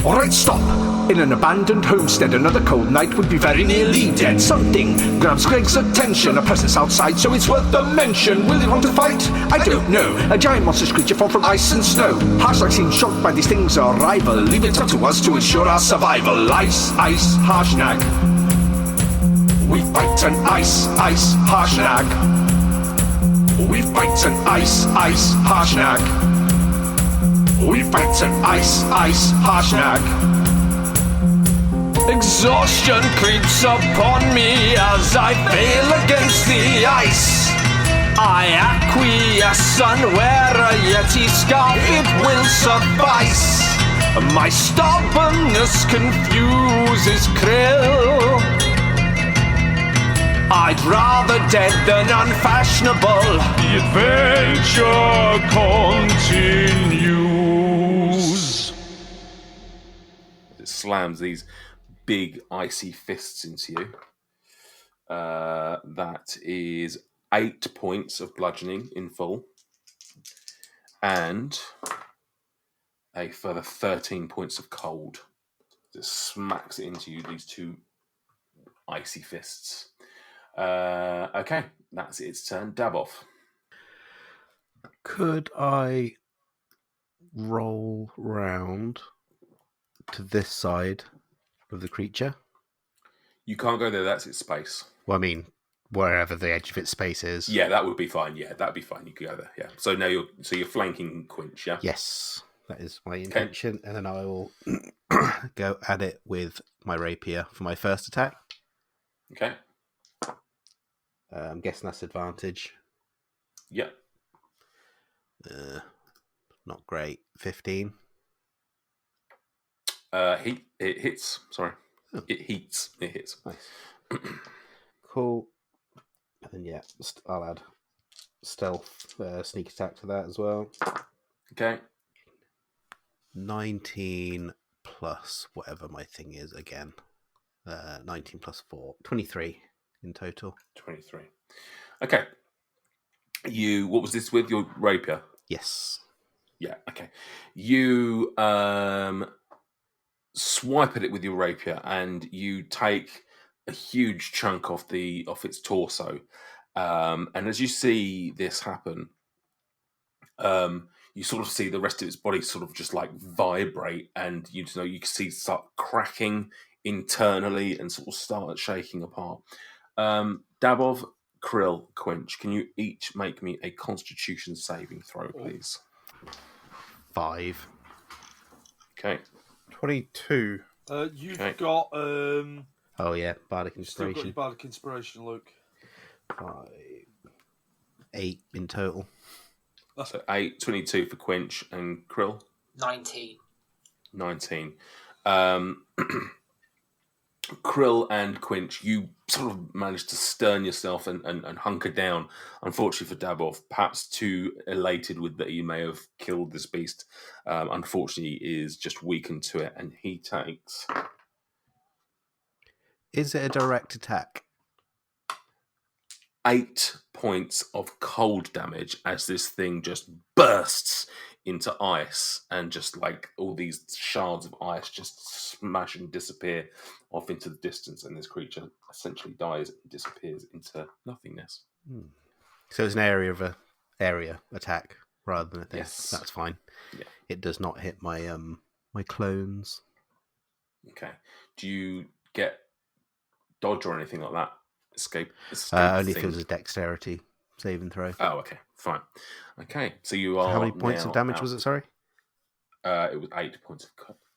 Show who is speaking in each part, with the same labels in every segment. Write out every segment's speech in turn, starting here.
Speaker 1: Alright, stop! In an abandoned homestead, another cold night would be very nearly dead. Something grabs Greg's attention, a presence outside, so it's worth the mention. Will he want to fight? I don't know. A giant monstrous creature formed from ice and snow. Harshnag seems shocked by these things' arrival. Leave it up to us to ensure our survival. Ice, Harshnag. We fight an ice, Harshnag. We fight an ice, Harshnag. We fight an ice, Harshnag. Exhaustion creeps upon me as I fail against the ice. I acquiesce and wear a Yeti scarf, it will suffice. My stubbornness confuses Krill. I'd rather dead than unfashionable.
Speaker 2: The adventure continues.
Speaker 3: It slams these big icy fists into you. That is 8 points of bludgeoning in full, and a further 13 points of cold. Just smacks it into you, these two icy fists. Okay, that's its turn. Daboff.
Speaker 4: Could I roll round to this side of the creature?
Speaker 3: You can't go there, that's its space.
Speaker 4: Well, I mean, wherever the edge of its space is.
Speaker 3: Yeah, that would be fine. Yeah, that'd be fine. You could go there. Yeah. So now you're flanking Quinch, yeah?
Speaker 4: Yes, that is my intention. Okay. And then I will go at it with my rapier for my first attack.
Speaker 3: Okay.
Speaker 4: I'm guessing that's advantage.
Speaker 3: Yeah.
Speaker 4: Not great. 15.
Speaker 3: It hits. Sorry.
Speaker 4: Oh.
Speaker 3: It heats. It hits.
Speaker 4: Nice. Cool. And then, yeah, I'll add stealth, sneak attack to that as well.
Speaker 3: Okay.
Speaker 4: 19 plus whatever my thing is again. 19 plus 4. 23 in total.
Speaker 3: 23. Okay. What was this with? Your rapier?
Speaker 4: Yes.
Speaker 3: Yeah, okay. You swipe at it with your rapier and you take a huge chunk off its torso. And as you see this happen, you sort of see the rest of its body sort of just like vibrate, and you can see it start cracking internally and sort of start shaking apart. Dabov, Krill, Quench, can you each make me a Constitution saving throw, please?
Speaker 4: 5.
Speaker 3: Okay.
Speaker 5: 22.
Speaker 2: You've
Speaker 3: Okay.
Speaker 2: got
Speaker 4: Oh yeah, Bardic
Speaker 2: you've still got
Speaker 4: Inspiration.
Speaker 2: your Bardic Inspiration, Luke.
Speaker 4: 5. 8 in total.
Speaker 3: So 8, 22 for Quench and Krill.
Speaker 6: 19.
Speaker 3: 19. Krill and Quinch, you sort of managed to stern yourself and hunker down. Unfortunately for Dabov, perhaps too elated with that he may have killed this beast, unfortunately is just weakened to it, and he takes...
Speaker 4: Is it a direct attack?
Speaker 3: 8 points of cold damage as this thing just bursts into ice, and just like all these shards of ice just smash and disappear off into the distance, and this creature essentially dies and disappears into nothingness.
Speaker 4: So it's an area attack rather than a thing.
Speaker 3: Yes.
Speaker 4: That's fine.
Speaker 3: Yeah.
Speaker 4: It does not hit my my clones.
Speaker 3: Okay. Do you get dodge or anything like that? Escape
Speaker 4: Only if
Speaker 3: thing?
Speaker 4: it was a dexterity saving throw.
Speaker 3: Oh, okay, fine. Okay, so you are.
Speaker 4: How many points
Speaker 3: now
Speaker 4: of damage
Speaker 3: out.
Speaker 4: was it? Sorry.
Speaker 3: It was 8 points of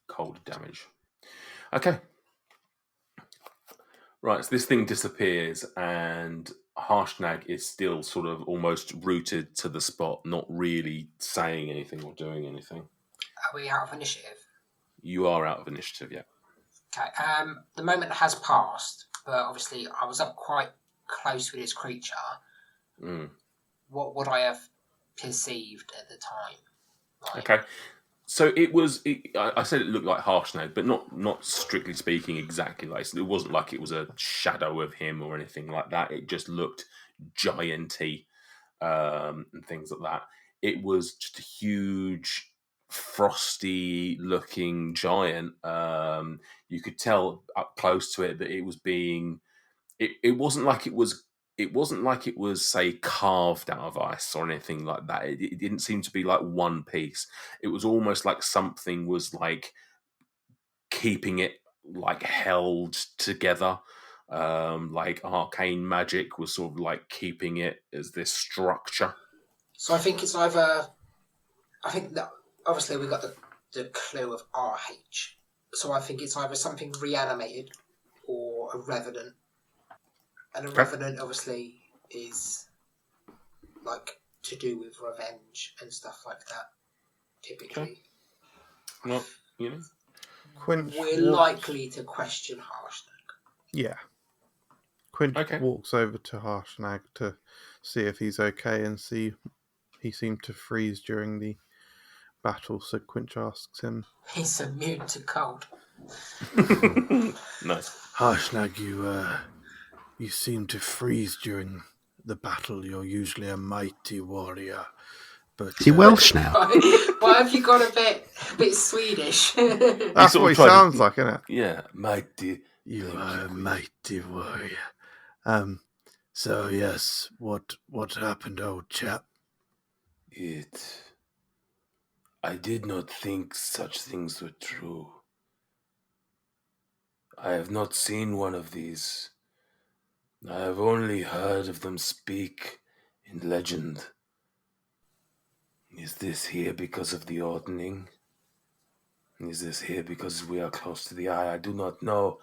Speaker 3: cold damage. Okay. Right, so this thing disappears, and Harshnag is still sort of almost rooted to the spot, not really saying anything or doing anything.
Speaker 6: Are we out of initiative?
Speaker 3: You are out of initiative, yeah.
Speaker 6: Okay. The moment has passed, but obviously I was up quite close with this creature. What would I have perceived at the time? Like,
Speaker 3: Okay. So I said it looked like Harshnag, but not strictly speaking exactly like. It wasn't like it was a shadow of him or anything like that. It just looked gianty and things like that. It was just a huge frosty-looking giant. You could tell up close to it that it was being. It wasn't like it was. It wasn't like it was, say, carved out of ice or anything like that. It didn't seem to be like one piece. It was almost like something was like keeping it like held together. Like arcane magic was sort of like keeping it as this structure.
Speaker 6: So I think it's either. I think that obviously we got the clue of RH. So I think it's either something reanimated or a revenant. And a revenant obviously is like to do with revenge and stuff like that. Typically,
Speaker 3: Okay. Well, you know,
Speaker 5: Quinch
Speaker 6: we're likely to question Harshnag.
Speaker 5: Yeah. Quinch
Speaker 3: Okay.
Speaker 5: walks over to Harshnag to see if he's okay and see he seemed to freeze during the battle, so Quinch asks him,
Speaker 6: He's immune to cold.
Speaker 3: nice.
Speaker 7: Harshnag, you seem to freeze during the battle. You're usually a mighty warrior. But,
Speaker 4: Is he Welsh now?
Speaker 6: Why have you got a bit Swedish?
Speaker 5: that's
Speaker 3: sort
Speaker 5: what
Speaker 3: of
Speaker 5: he
Speaker 3: tried to-
Speaker 5: sounds like, isn't it?
Speaker 3: Yeah, mighty.
Speaker 7: You
Speaker 3: Thank
Speaker 7: are a
Speaker 3: you.
Speaker 7: mighty warrior. So yes, what happened, old chap?
Speaker 3: I did not think such things were true. I have not seen one of these. I have only heard of them speak in legend. Is this here because of the ordning? Is this here because we are close to the eye? I do not know,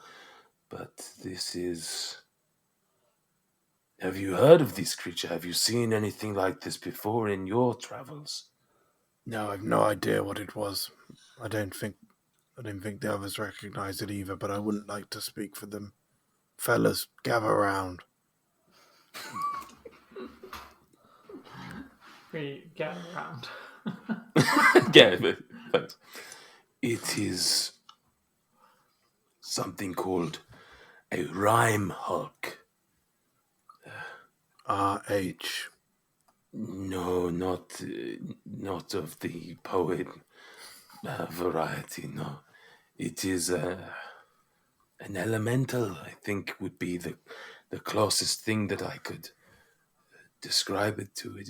Speaker 3: but this is... Have you heard of this creature? Have you seen anything like this before in your travels?
Speaker 7: No, I've no idea what it was. I don't think the others recognize it either, but I wouldn't like to speak for them. Fellas, gather round.
Speaker 8: We get around.
Speaker 3: Yeah, thanks. It is something called a rhyme hulk.
Speaker 7: R.H.
Speaker 3: No, not of the poet variety. No, it is an elemental. I think would be the closest thing that I could describe it to. It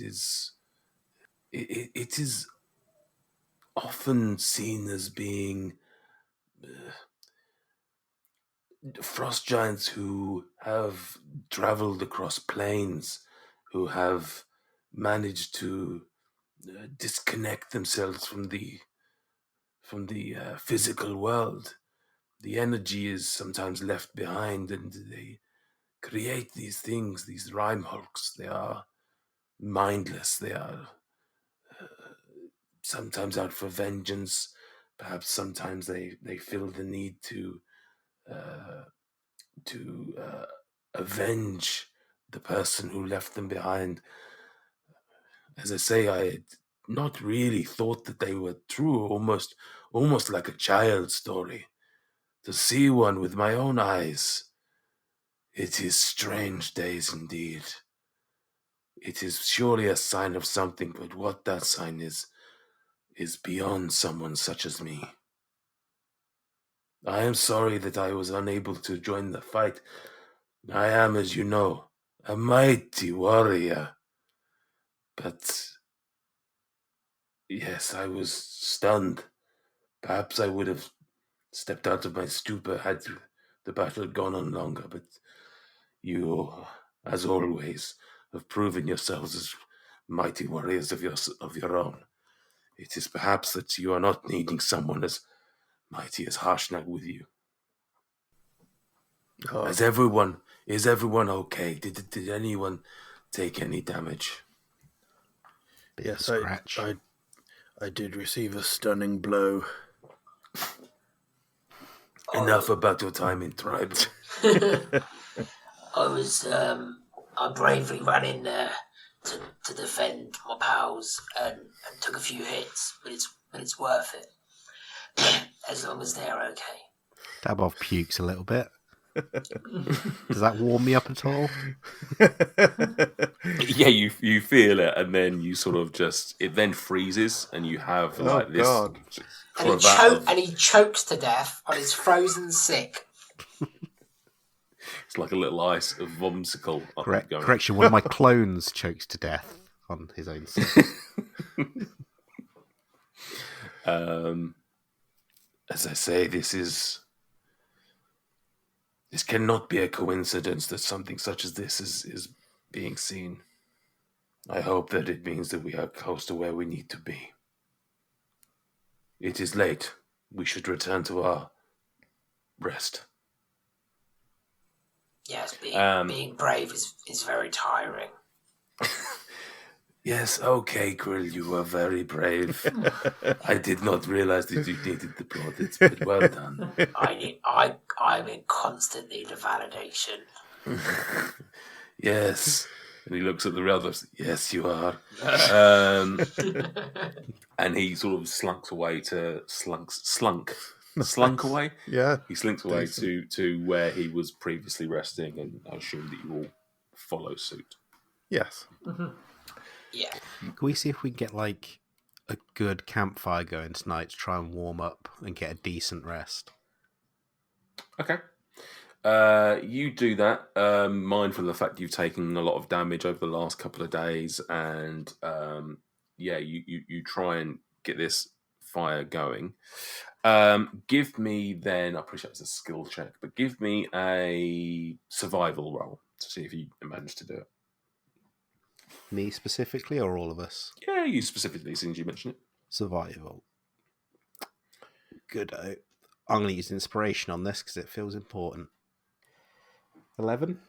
Speaker 3: is often seen as being frost giants who have traveled across plains, who have managed to disconnect themselves from the physical world. The energy is sometimes left behind, and they create these things, these rhyme hulks. They are mindless. They are sometimes out for vengeance. Perhaps sometimes they feel the need to avenge the person who left them behind. As I say, I had not really thought that they were true, almost like a child's story. To see one with my own eyes, it is strange days indeed. It is surely a sign of something, but what that sign is beyond someone such as me. I am sorry that I was unable to join the fight. I am, as you know, a mighty warrior. But yes, I was stunned. Perhaps I would have stepped out of my stupor had the battle gone on longer, but you, as always, have proven yourselves as mighty warriors of your own. It is perhaps that you are not needing someone as mighty as Harshnag with you. Is everyone okay? Did anyone take any damage?
Speaker 7: Yes,
Speaker 4: Scratch.
Speaker 7: I did receive a stunning blow.
Speaker 3: Enough about your time in tribe.
Speaker 6: I bravely ran in there to defend my pals and took a few hits, but it's worth it as long as they're okay.
Speaker 4: Dabov pukes a little bit. Does that warm me up at all?
Speaker 3: Yeah, you feel it, and then you sort of it then freezes, and you have like this
Speaker 5: God.
Speaker 6: And he chokes to death on his frozen sick.
Speaker 3: It's like a little ice, a vomsicle.
Speaker 4: Correction, one of my clones chokes to death on his own sick.
Speaker 3: As I say, this cannot be a coincidence that something such as this is being seen. I hope that it means that we are close to where we need to be. It is late. We should return to our rest.
Speaker 6: Yes, being brave is very tiring.
Speaker 3: Yes, okay, Krill, you were very brave. I did not realize that you needed the plaudits, but well done.
Speaker 6: I'm in constant need of validation.
Speaker 3: Yes. And he looks at the others. Yes, you are. And he sort of slunk away.
Speaker 5: Yeah.
Speaker 3: He slinks away to where he was previously resting, and I assume that you all follow suit.
Speaker 5: Yes.
Speaker 6: Yeah.
Speaker 4: Can we see if we can get like a good campfire going tonight to try and warm up and get a decent rest?
Speaker 3: Okay. You do that, mindful of the fact you've taken a lot of damage over the last couple of days, and you try and get this fire going. Give me then, I appreciate it's a skill check, but give me a survival roll to see if you manage to do it.
Speaker 4: Me specifically, or all of us?
Speaker 3: Yeah, you specifically, since you mentioned it.
Speaker 4: Survival. Good. I'm going to use inspiration on this because it feels important. 11?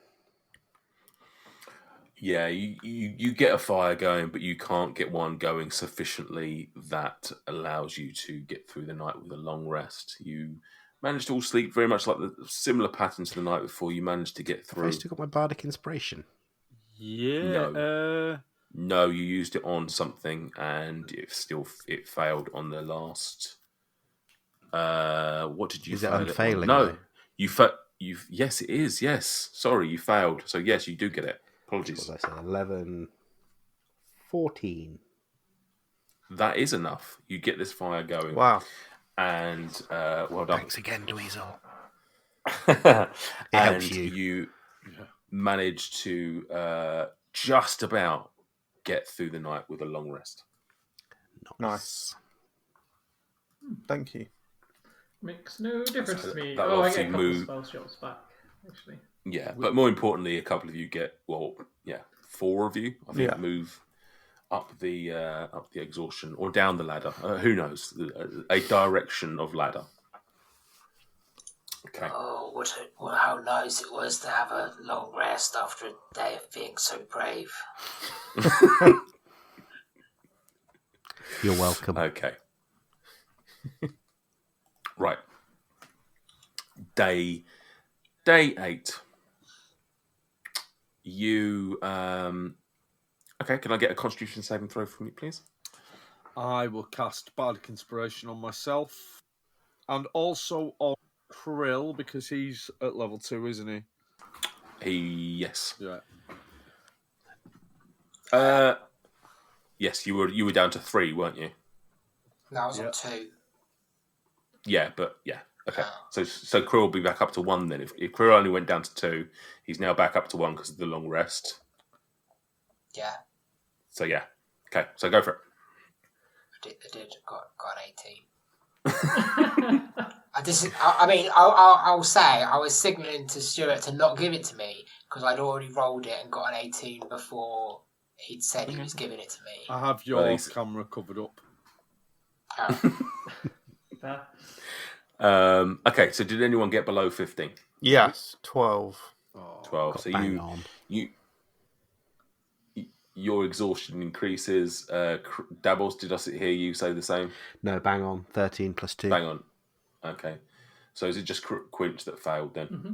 Speaker 3: Yeah, you get a fire going, but you can't get one going sufficiently that allows you to get through the night with a long rest. You managed to all sleep very much like the similar pattern to the night before. You managed to get through.
Speaker 4: Have I still got my bardic inspiration?
Speaker 2: Yeah.
Speaker 3: No, you used it on something, and it failed on the last. What did you?
Speaker 4: Is it
Speaker 3: fail
Speaker 4: unfailing?
Speaker 3: No,
Speaker 4: though?
Speaker 3: you. Yes, it is. Yes, sorry, you failed. So yes, you do get it. Apologies.
Speaker 4: What did I say? 11, 14.
Speaker 3: That is enough. You get this fire going.
Speaker 5: Wow.
Speaker 3: And well done.
Speaker 4: Thanks again, Dweezil. It helps you.
Speaker 3: You manage to just about get through the night with a long rest.
Speaker 5: Nice. Thank you.
Speaker 8: Makes no difference to me.
Speaker 3: That
Speaker 8: I
Speaker 3: obviously
Speaker 8: get a couple
Speaker 3: move-
Speaker 8: spell shots back, actually.
Speaker 3: Yeah, but more importantly, a couple of you get 4 of you. I think
Speaker 5: Yeah.
Speaker 3: move up the exhaustion or down the ladder. Who knows? A direction of ladder. Okay.
Speaker 6: Oh, how nice it was to have a long rest after a day of being so brave.
Speaker 4: You're welcome.
Speaker 3: Okay. Right. Day 8. You okay, can I get a constitution saving throw from you, please?
Speaker 2: I will cast Bardic Inspiration on myself. And also on Krill, because he's at level 2, isn't he?
Speaker 3: Yes.
Speaker 2: Yeah.
Speaker 3: Yes, you were down to 3, weren't you?
Speaker 6: No, I was on 2.
Speaker 3: Yeah, but yeah. Okay. So Krill will be back up to 1 then. If Krill only went down to 2, he's now back up to 1 because of the long rest.
Speaker 6: Yeah.
Speaker 3: So yeah. Okay, so go for it.
Speaker 6: I did. Got an 18. I'll say I was signalling to Stuart to not give it to me because I'd already rolled it and got an 18 before he'd said he was giving it to me.
Speaker 2: I have your camera covered up.
Speaker 3: Okay, so did anyone get below 15?
Speaker 5: Yes, 12.
Speaker 3: 12. So
Speaker 4: bang on.
Speaker 3: your exhaustion increases. Dabbles, did I hear you say the same?
Speaker 4: No, bang on. 13 plus 2.
Speaker 3: Bang on. Okay. So is it just Quinch that failed then?
Speaker 8: Mm-hmm.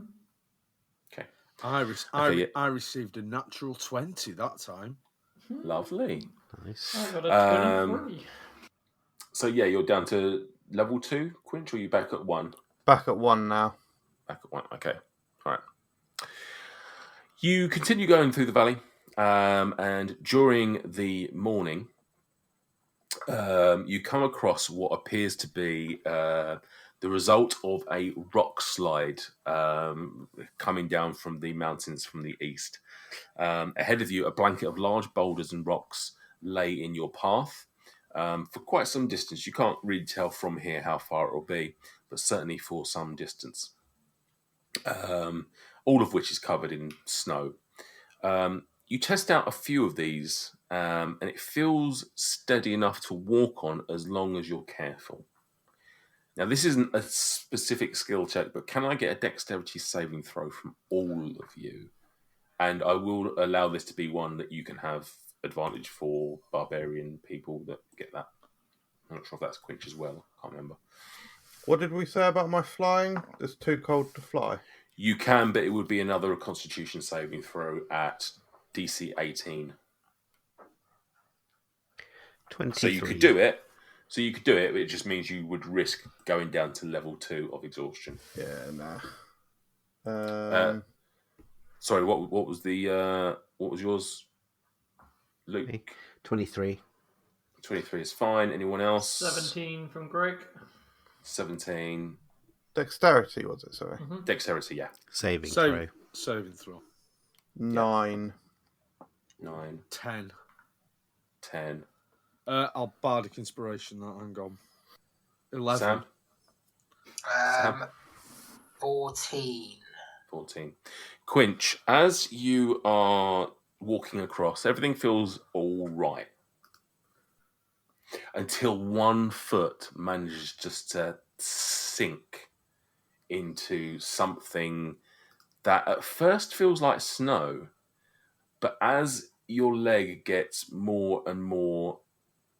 Speaker 3: Okay.
Speaker 2: I received a natural 20 that time.
Speaker 3: Lovely.
Speaker 4: Nice.
Speaker 8: I got a 23.
Speaker 3: So yeah, you're down to level 2, Quinch, or are you back at 1?
Speaker 5: Back at 1 now.
Speaker 3: Back at 1, okay. All right. You continue going through the valley, and during the morning, you come across what appears to be the result of a rock slide coming down from the mountains from the east. Ahead of you, a blanket of large boulders and rocks lay in your path for quite some distance. You can't really tell from here how far it will be, but certainly for some distance. All of which is covered in snow. You test out a few of these, and it feels steady enough to walk on as long as you're careful. Now, this isn't a specific skill check, but can I get a dexterity saving throw from all of you? And I will allow this to be one that you can have advantage for barbarian people that get that. I'm not sure if that's Quinch as well. I can't remember.
Speaker 5: What did we say about my flying? It's too cold to fly.
Speaker 3: You can, but it would be another Constitution saving throw at DC 18.
Speaker 4: 23.
Speaker 3: So you could do it. But it just means you would risk going down to level 2 of exhaustion.
Speaker 5: Yeah, nah.
Speaker 3: Sorry, what was yours, Luke?
Speaker 4: 23.
Speaker 3: 23 is fine. Anyone else?
Speaker 8: 17 from Greg.
Speaker 3: 17.
Speaker 5: Dexterity, was it? Sorry.
Speaker 8: Mm-hmm.
Speaker 3: Dexterity, yeah.
Speaker 4: Saving throw.
Speaker 2: Saving throw.
Speaker 5: 9.
Speaker 3: 9.
Speaker 2: 10.
Speaker 3: 10.
Speaker 2: I'll bardic inspiration that. Hang on. 11.
Speaker 3: Sam? Sam?
Speaker 6: 14.
Speaker 3: 14. Quinch, as you are walking across, everything feels all right. Until one foot manages just to sink into something that at first feels like snow, but as your leg gets more and more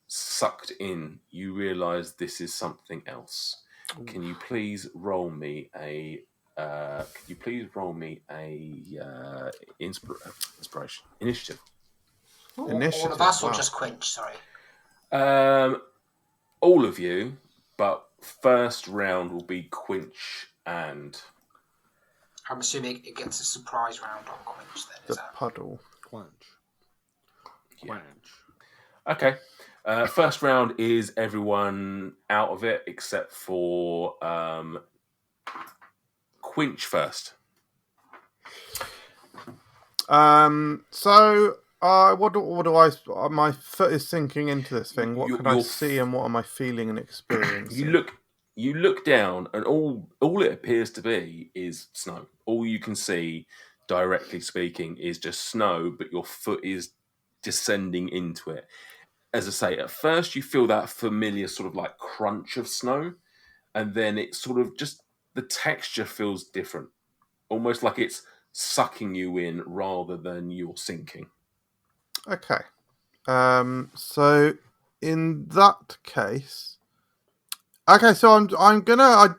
Speaker 3: sucked in, you realise this is something else. Can you please roll me a inspiration initiative?
Speaker 6: All of us, or just Quinch? Sorry.
Speaker 3: All of you, but first round will be Quinch and.
Speaker 6: I'm assuming it gets a surprise round on Quinch then.
Speaker 5: The puddle.
Speaker 2: Quench.
Speaker 3: Yeah. Okay. First round is everyone out of it except for Quinch first.
Speaker 5: So what do I? My foot is sinking into this thing. What can I see, and what am I feeling and experiencing?
Speaker 3: You look down, and all it appears to be is snow. All you can see, directly speaking, is just snow, but your foot is descending into it. As I say, at first you feel that familiar sort of like crunch of snow, and then it sort of just, the texture feels different. Almost like it's sucking you in rather than you're sinking.
Speaker 5: Okay. So in that case, okay. So I'm gonna.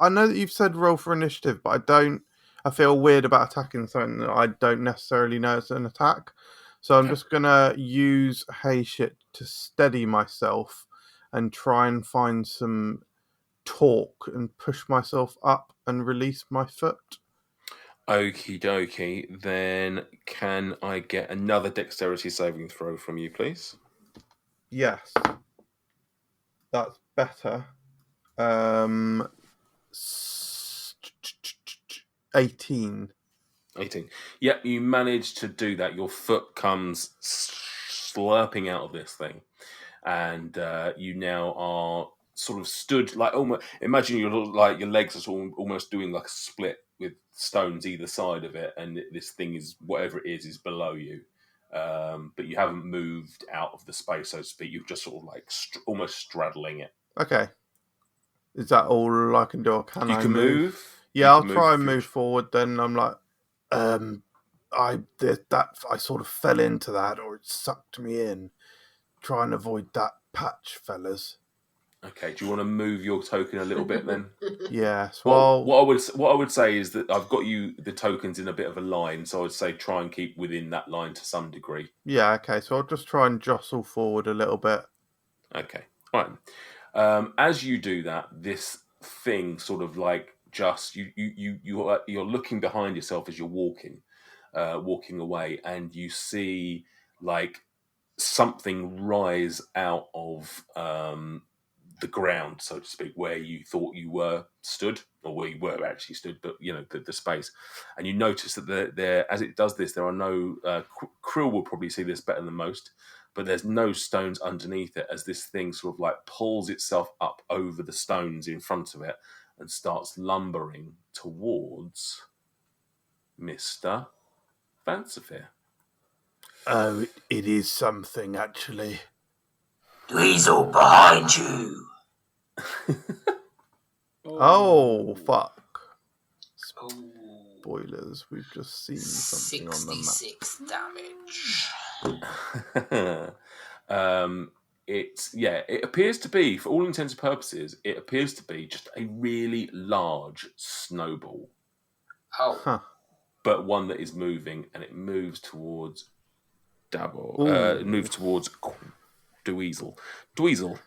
Speaker 5: I know that you've said roll for initiative, but I feel weird about attacking something that I don't necessarily know it's an attack. So I'm just gonna use Hey Shit to steady myself and try and find some torque and push myself up and release my foot.
Speaker 3: Okie dokie. Then can I get another dexterity saving throw from you, please?
Speaker 5: Yes. That's better. 18.
Speaker 3: 18. Yep, you managed to do that. Your foot comes slurping out of this thing. And you now are sort of stood like almost. Imagine your legs are sort of almost doing like a split with stones either side of it, and this thing is whatever it is below you. But you haven't moved out of the space, so to speak. You're just sort of like almost straddling it.
Speaker 5: Okay. Is that all I can do? Or can I
Speaker 3: move?
Speaker 5: Yeah, I'll try and move forward. Then I'm like, I sort of fell into that, or it sucked me in. Try and avoid that patch, fellas.
Speaker 3: Okay, do you want to move your token a little bit then?
Speaker 5: Yes.
Speaker 3: Well, what I would say is that I've got you the tokens in a bit of a line, so I would say try and keep within that line to some degree.
Speaker 5: Yeah. Okay. So I'll just try and jostle forward a little bit.
Speaker 3: Okay. All right. As you do that, this thing sort of like just you're looking behind yourself as you're walking away, and you see like something rise out of the ground, so to speak, where you thought you were stood, or where you were actually stood, but the space. And you notice that there, as it does this, there are no Krill will probably see this better than most, but there's no stones underneath it, as this thing sort of like pulls itself up over the stones in front of it and starts lumbering towards Mr. Fancifear.
Speaker 7: Oh, it is something, actually.
Speaker 6: Dweezil, behind you!
Speaker 5: Oh, fuck.
Speaker 6: Oh,
Speaker 5: Spoilers, we've just seen something on the map.
Speaker 6: 66 damage.
Speaker 3: It appears to be, for all intents and purposes, it appears to be just a really large snowball.
Speaker 6: Oh.
Speaker 5: Huh.
Speaker 3: But one that is moving, and it moves towards
Speaker 5: Ooh.
Speaker 3: moves towards Dweezil. Dweezil,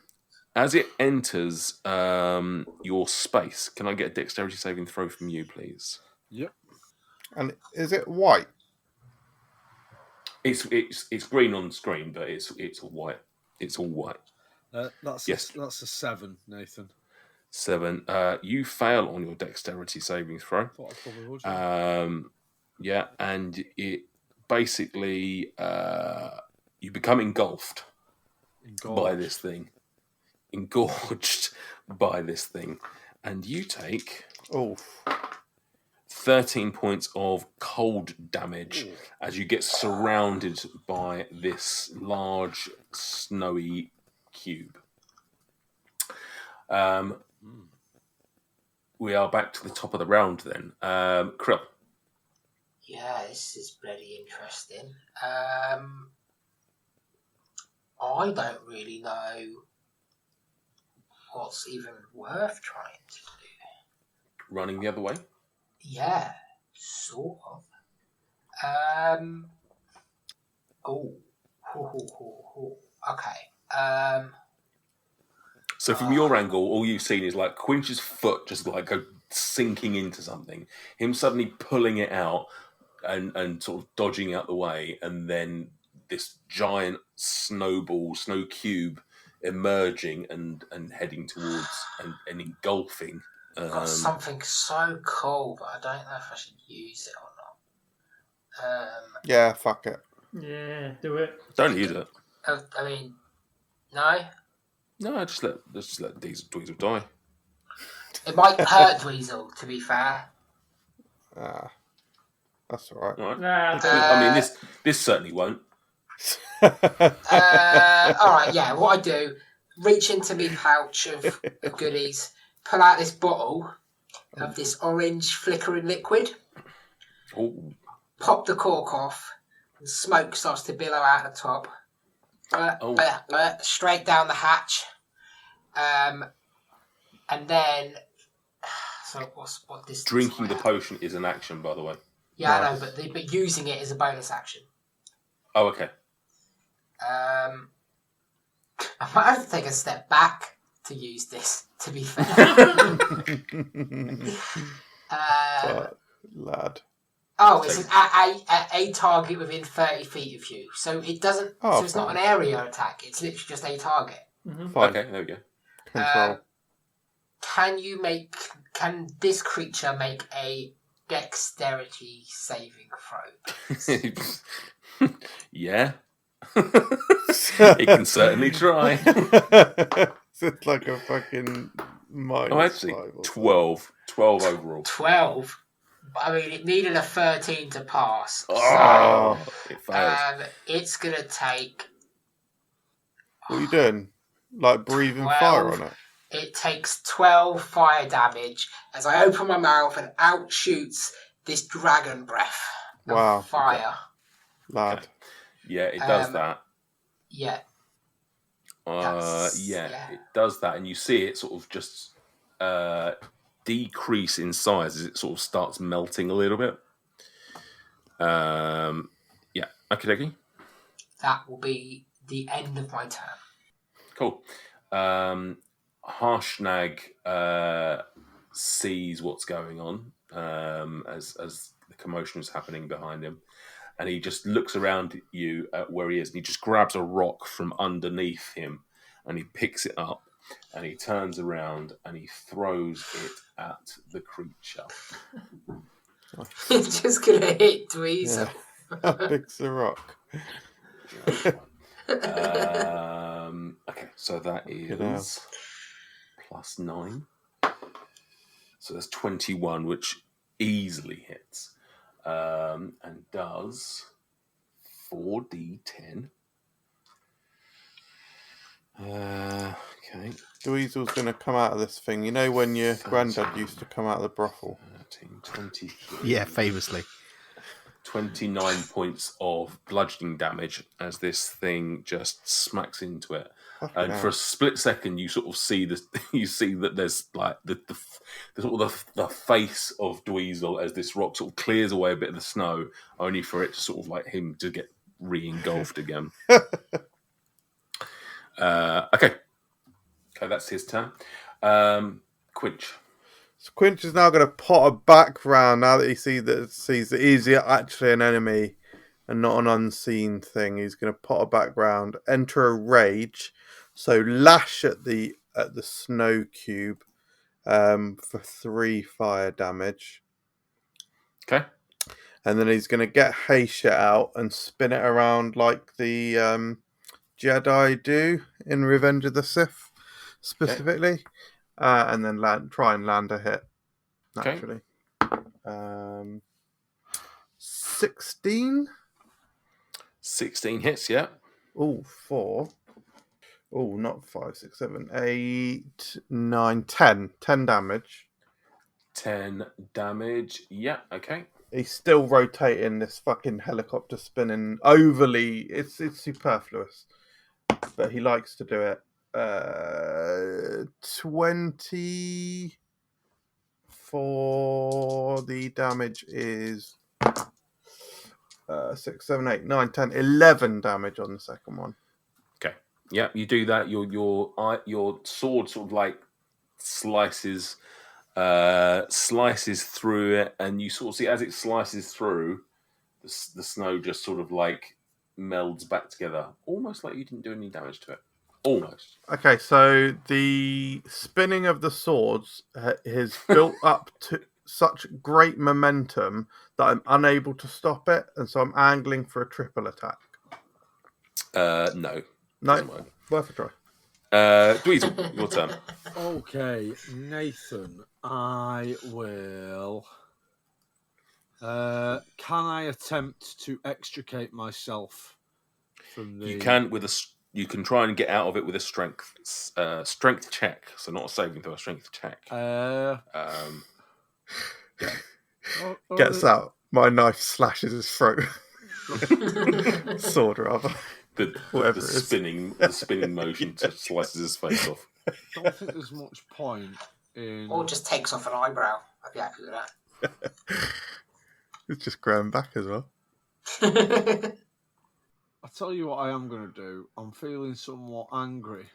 Speaker 3: as it enters your space, can I get a dexterity saving throw from you, please?
Speaker 2: Yep.
Speaker 5: And is it white?
Speaker 3: It's green on screen, but it's all white. It's all white.
Speaker 2: That's
Speaker 3: Yes.
Speaker 2: That's a 7, Nathan.
Speaker 3: 7. You fail on your dexterity saving throw.
Speaker 2: Thought I probably would.
Speaker 3: And it basically you become engulfed by this thing, engorged by this thing, and you take 13 points of cold damage as you get surrounded by this large snowy cube. We are back to the top of the round then. Krill.
Speaker 6: Yeah, this is bloody interesting. I don't really know what's even worth trying to do.
Speaker 3: Running the other way?
Speaker 6: Yeah, sort of. Okay.
Speaker 3: So from your angle, all you've seen is like Quinch's foot just like go sinking into something, him suddenly pulling it out and sort of dodging out the way, and then this giant snow cube emerging and heading towards and engulfing.
Speaker 6: I've got something so cool, but I don't know if I should use it or not.
Speaker 5: Yeah, fuck it.
Speaker 8: Yeah, do it.
Speaker 3: Don't use it.
Speaker 6: I mean, no?
Speaker 3: No, just let Dweezil die.
Speaker 6: It might hurt Dweezil, to be fair.
Speaker 5: That's all right.
Speaker 3: All right.
Speaker 8: Nah,
Speaker 3: I mean, this certainly won't.
Speaker 6: Alright, yeah, what I do, reach into my pouch of goodies, pull out this bottle of this orange flickering liquid,
Speaker 3: Ooh.
Speaker 6: pop the cork off, and smoke starts to billow out the top. Straight down the hatch. And then... So what this...
Speaker 3: Drinking the potion is an action, by the way.
Speaker 6: Yeah, I know, but using it is a bonus action.
Speaker 3: Oh, okay.
Speaker 6: I might have to take a step back to use this, to be fair.
Speaker 5: Lad.
Speaker 6: Oh, it's a target within 30 feet of you. So it doesn't...
Speaker 5: Oh,
Speaker 6: so it's not an area attack. It's literally just a target.
Speaker 5: Fine.
Speaker 3: Okay, there we go.
Speaker 5: Control.
Speaker 6: Can this creature make a dexterity saving throw?
Speaker 3: Yeah. It can certainly try.
Speaker 5: It's like a fucking minus
Speaker 3: Oh, actually,
Speaker 5: 5 or
Speaker 3: 12. 12 overall.
Speaker 6: 12. I mean, it needed a 13 to pass.
Speaker 3: Oh,
Speaker 6: So,
Speaker 3: it fails.
Speaker 6: it's going to take...
Speaker 5: What are you doing? Like breathing
Speaker 6: 12.
Speaker 5: fire on it?
Speaker 6: It takes 12 fire damage as I open my mouth and out shoots this dragon breath of
Speaker 5: Wow.
Speaker 6: fire.
Speaker 5: Lad.
Speaker 3: Yeah, it does that.
Speaker 6: Yeah.
Speaker 3: It does that, and you see it sort of just decrease in size as it sort of starts melting a little bit. Okay.
Speaker 6: That will be the end of my turn.
Speaker 3: Cool. Harshnag sees what's going on as the commotion is happening behind him, and he just looks around you at where he is, and he just grabs a rock from underneath him, and he picks it up, and he turns around and he throws it at the creature.
Speaker 6: It's just going to hit Dweezil.
Speaker 5: How big's the rock?
Speaker 3: Okay, so that is +9. So that's 21, which easily hits, and does 4d10. Okay.
Speaker 5: Dweezil's going to come out of this thing. You know when your granddad used to come out of the brothel?
Speaker 3: 13, 23.
Speaker 4: Yeah, famously.
Speaker 3: 29 points of bludgeoning damage as this thing just smacks into it. And for a split second, you sort of see this. You see that there's like the face of Dweezil as this rock sort of clears away a bit of the snow, only for it to sort of like him to get re-engulfed again. Okay, that's his turn. Quinch.
Speaker 5: So Quinch is now going to potter back round now that he sees that he's actually an enemy and not an unseen thing. He's going to potter back round, enter a rage, so lash at the snow cube for 3 fire damage.
Speaker 3: Okay.
Speaker 5: And then he's going to get Haysha out and spin it around like the Jedi do in Revenge of the Sith, specifically. Okay. And then try and land a hit, naturally. Okay. 16?
Speaker 3: 16 hits, yeah.
Speaker 5: Oh, 4. Oh, not 5, 6, 7, 8, 9, 10. 10 damage.
Speaker 3: 10 damage, yeah, okay.
Speaker 5: He's still rotating this fucking helicopter spinning overly. It's superfluous. But he likes to do it. 24. The damage is 6, 7, 8, 9, 10, 11 damage on the second one.
Speaker 3: Okay. Yeah, you do that. Your sword sort of like slices through it, and you sort of see as it slices through, the snow just sort of like melds back together, almost like you didn't do any damage to it. Almost.
Speaker 5: Okay, so the spinning of the swords has built up to such great momentum that I'm unable to stop it, and so I'm angling for a triple attack.
Speaker 3: No.
Speaker 5: No, worth a try.
Speaker 3: Dweezil, your turn.
Speaker 2: Okay, Nathan, I will... can I attempt to extricate myself from the...
Speaker 3: You can try and get out of it with a strength check. So not a saving throw, a strength check.
Speaker 5: Yeah. Gets out. My knife slashes his throat. Sword, rather.
Speaker 3: The spinning motion slices his face off.
Speaker 2: I don't think there's much point in...
Speaker 6: Or just takes off an eyebrow. I'd be happy with that.
Speaker 5: It's just growing back as well.
Speaker 2: I'll tell you what I am going to do. I'm feeling somewhat angry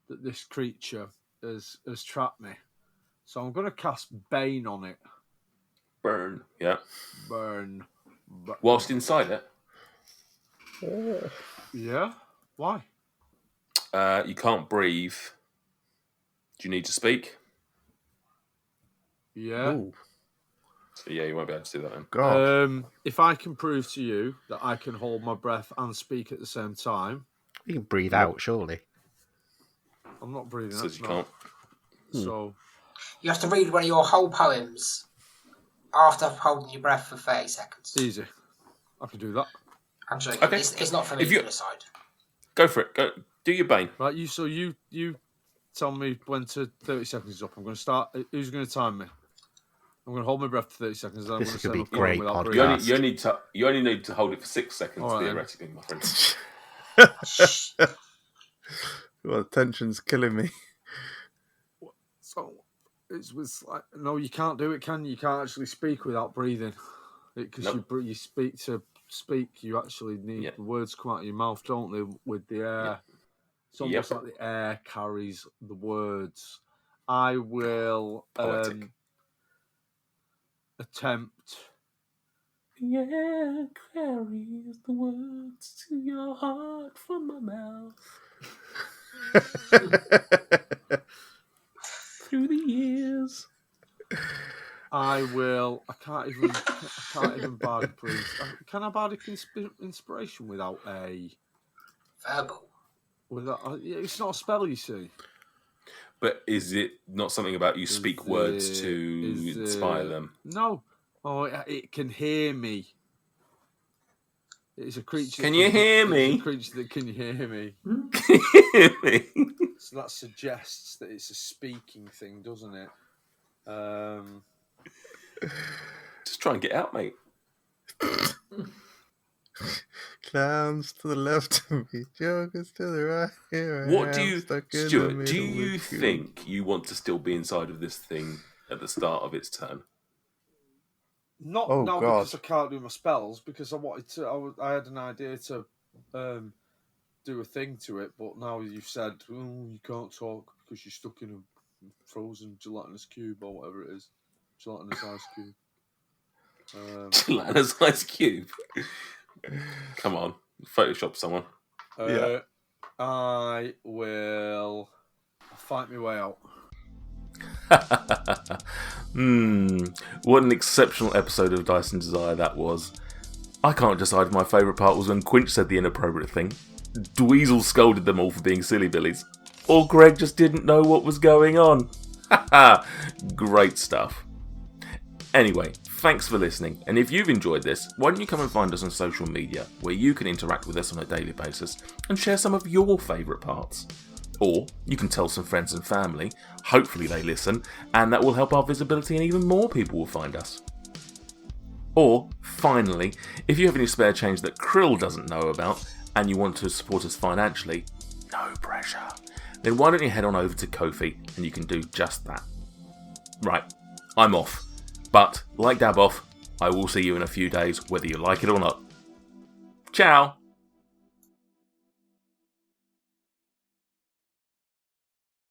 Speaker 2: that this creature has trapped me. So I'm going to cast Bane on it.
Speaker 3: Burn, yeah.
Speaker 2: Burn.
Speaker 3: Whilst inside it?
Speaker 2: Yeah? Why?
Speaker 3: You can't breathe. Do you need to speak?
Speaker 2: Yeah.
Speaker 5: Ooh.
Speaker 3: So yeah, you won't be able to do that then.
Speaker 5: God.
Speaker 2: If I can prove to you that I can hold my breath and speak at the same time...
Speaker 4: You can breathe out, surely.
Speaker 2: I'm not breathing.
Speaker 3: Says you can't.
Speaker 2: So...
Speaker 6: You have to read one of your whole poems after holding your breath for 30 seconds.
Speaker 2: Easy. I can do that.
Speaker 6: I'm joking.
Speaker 3: Okay.
Speaker 6: It's not for me to decide.
Speaker 3: Go for it. Go. Do your Bane.
Speaker 2: Right, you tell me when to 30 seconds is up. I'm going to start. Who's going to time me? I'm going to hold my breath for 30 seconons. Then
Speaker 4: This
Speaker 2: I'm
Speaker 4: could
Speaker 2: going
Speaker 4: be
Speaker 2: to
Speaker 4: great
Speaker 2: without
Speaker 4: podcast.
Speaker 2: breathing.
Speaker 3: You only need to hold it for 6 seconds,
Speaker 2: All right,
Speaker 3: theoretically, my friend.
Speaker 5: Well, the tension's killing me.
Speaker 2: So it's with like, no, you can't do it, can you? You can't actually speak without breathing, because you speak to speak. You actually need the words come out of your mouth, don't they? With the air, it's almost like the air carries the words, I will attempt.
Speaker 3: Yeah, carries the words to your heart from my mouth. Through the years.
Speaker 2: I can't even bardic breathe. Can I bardic inspiration without a
Speaker 6: verbal?
Speaker 2: It's not a spell, you see.
Speaker 3: But is it not something about you speak words to inspire them?
Speaker 2: No. Oh, it can hear me. It's a creature.
Speaker 3: Can you hear me?
Speaker 2: It's a creature that can hear me.
Speaker 3: Can you hear me?
Speaker 2: So that suggests that it's a speaking thing, doesn't it?
Speaker 3: Just try and get out, mate.
Speaker 5: Clowns to the left of me, jokers to the right. Here
Speaker 3: What do you, Stuart? Do you think you want to still be inside of this thing at the start of its turn?
Speaker 2: Not now, because I can't do my spells. Because I wanted to. I had an idea to do a thing to it, but now you've said you can't talk because you're stuck in a frozen gelatinous cube or whatever it is, gelatinous ice cube.
Speaker 3: Gelatinous ice cube. Come on, Photoshop someone.
Speaker 2: Yeah. I will fight my way out.
Speaker 3: What an exceptional episode of Dice and Desire that was. I can't decide if my favourite part was when Quinch said the inappropriate thing, Dweezil scolded them all for being silly billies, or Greg just didn't know what was going on. Great stuff. Anyway, thanks for listening, and if you've enjoyed this, why don't you come and find us on social media, where you can interact with us on a daily basis and share some of your favourite parts. Or you can tell some friends and family, hopefully they listen, and that will help our visibility and even more people will find us. Or, finally, if you have any spare change that Krill doesn't know about, and you want to support us financially, no pressure, then why don't you head on over to Ko-fi and you can do just that. Right, I'm off. But, like Daboff, I will see you in a few days whether you like it or not. Ciao!